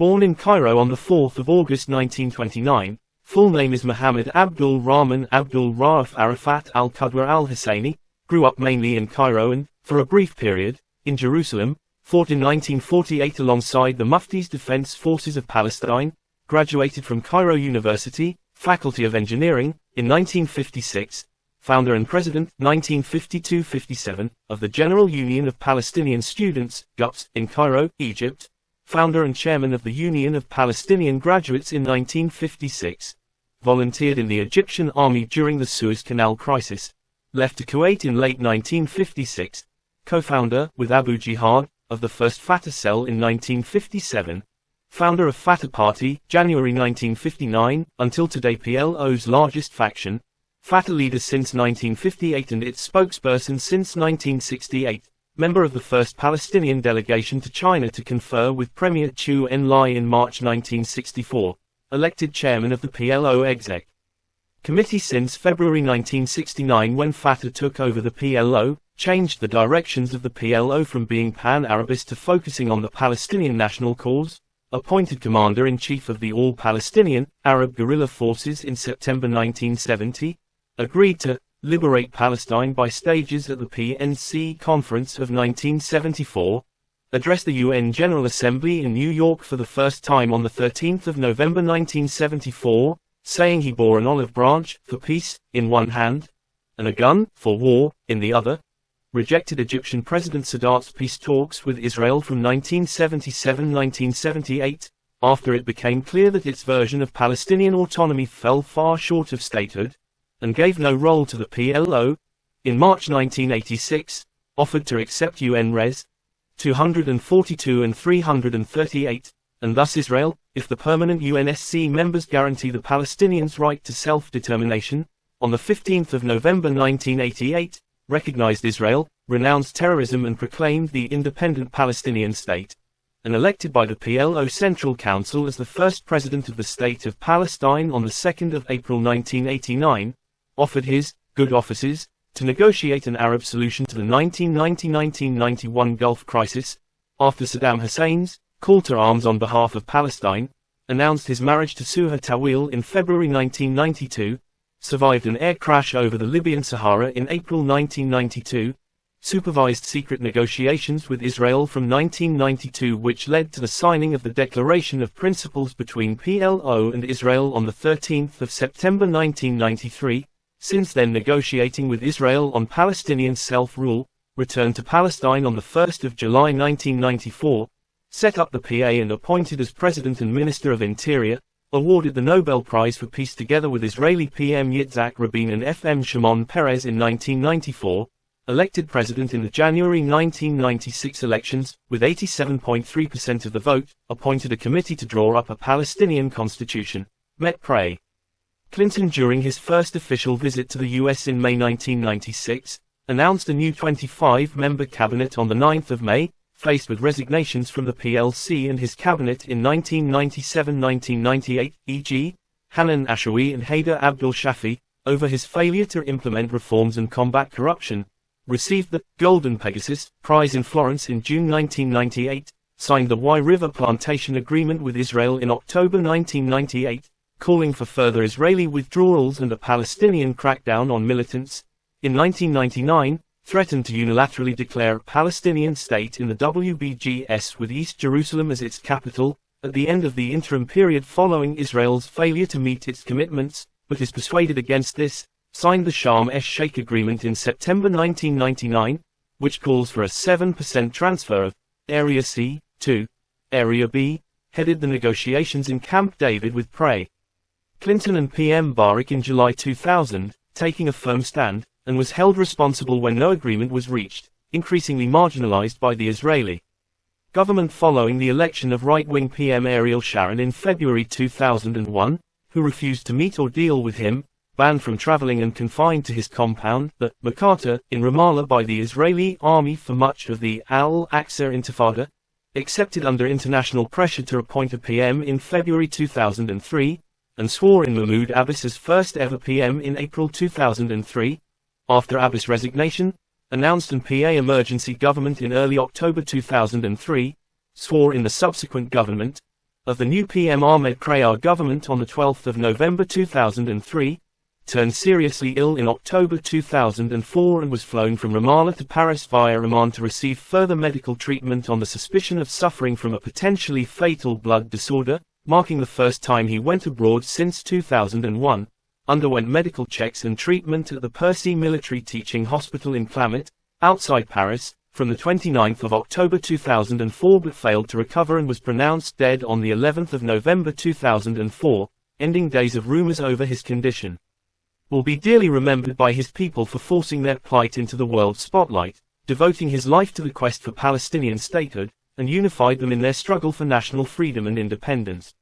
Born in Cairo on 4 August 1929, full name is Muhammad Abdul Rahman Abdul Rauf Arafat Al-Qudwah Al-Husayni, grew up mainly in Cairo and, for a brief period, in Jerusalem, fought in 1948 alongside the Mufti's Defense Forces of Palestine, graduated from Cairo University, Faculty of Engineering, in 1956, founder and president, 1952-57, of the General Union of Palestinian Students, GUPS, in Cairo, Egypt, founder and chairman of the Union of Palestinian Graduates in 1956, volunteered in the Egyptian army during the Suez Canal crisis, left to Kuwait in late 1956, co-founder, with Abu Jihad, of the first Fatah cell in 1957, founder of Fatah Party, January 1959, until today PLO's largest faction, Fatah leader since 1958 and its spokesperson since 1968, member of the first Palestinian delegation to China to confer with Premier Chu En-lai in March 1964, elected chairman of the PLO Exec Committee since February 1969 when Fatah took over the PLO, changed the directions of the PLO from being pan-Arabist to focusing on the Palestinian national cause, appointed commander-in-chief of the All-Palestinian, Arab guerrilla forces in September 1970, agreed to liberate Palestine by stages at the PNC Conference of 1974, addressed the UN General Assembly in New York for the first time on 13 November 1974, saying he bore an olive branch, for peace, in one hand, and a gun, for war, in the other, rejected Egyptian President Sadat's peace talks with Israel from 1977-1978, after it became clear that its version of Palestinian autonomy fell far short of statehood, and gave no role to the PLO, in March 1986, offered to accept UN Res. 242 and 338, and thus Israel, if the permanent UNSC members guarantee the Palestinians' right to self-determination, on 15 November 1988, recognized Israel, renounced terrorism and proclaimed the independent Palestinian state, and elected by the PLO Central Council as the first president of the State of Palestine on 2 April 1989, offered his good offices to negotiate an Arab solution to the 1990-1991 Gulf crisis, after Saddam Hussein's call to arms on behalf of Palestine, announced his marriage to Suha Tawil in February 1992, survived an air crash over the Libyan Sahara in April 1992, supervised secret negotiations with Israel from 1992 which led to the signing of the Declaration of Principles between PLO and Israel on 13 September 1993, since then negotiating with Israel on Palestinian self-rule, returned to Palestine on 1 July 1994, set up the PA and appointed as President and Minister of Interior, awarded the Nobel Prize for Peace together with Israeli PM Yitzhak Rabin and FM Shimon Peres in 1994, elected President in the January 1996 elections, with 87.3% of the vote, appointed a committee to draw up a Palestinian constitution, met Pre. Clinton during his first official visit to the U.S. in May 1996, announced a new 25-member cabinet on 9 May, faced with resignations from the PLC and his cabinet in 1997-1998, e.g., Hanan Ashawi and Haider Abdul Shafi, over his failure to implement reforms and combat corruption, received the Golden Pegasus Prize in Florence in June 1998, signed the Y River Plantation Agreement with Israel in October 1998, calling for further Israeli withdrawals and a Palestinian crackdown on militants, in 1999, threatened to unilaterally declare a Palestinian state in the WBGS with East Jerusalem as its capital, at the end of the interim period following Israel's failure to meet its commitments, but is persuaded against this, signed the Sharm el-Sheikh Agreement in September 1999, which calls for a 7% transfer of Area C to Area B, headed the negotiations in Camp David with Pre. Clinton and PM Barak in July 2000, taking a firm stand, and was held responsible when no agreement was reached, increasingly marginalized by the Israeli government following the election of right-wing PM Ariel Sharon in February 2001, who refused to meet or deal with him, banned from traveling and confined to his compound, the Makata, in Ramallah by the Israeli army for much of the Al-Aqsa Intifada, accepted under international pressure to appoint a PM in February 2003, and swore in Mahmoud Abbas as first ever PM in April 2003, after Abbas' resignation, announced an PA emergency government in early October 2003, swore in the subsequent government, of the new PM Ahmed Krayar government on the 12th of November 2003, turned seriously ill in October 2004 and was flown from Ramallah to Paris via Oman to receive further medical treatment on the suspicion of suffering from a potentially fatal blood disorder, marking the first time he went abroad since 2001, underwent medical checks and treatment at the Percy Military Teaching Hospital in Clamart, outside Paris, from the 29th of October 2004 but failed to recover and was pronounced dead on the 11th of November 2004, ending days of rumors over his condition. Will be dearly remembered by his people for forcing their plight into the world spotlight, devoting his life to the quest for Palestinian statehood, and unified them in their struggle for national freedom and independence.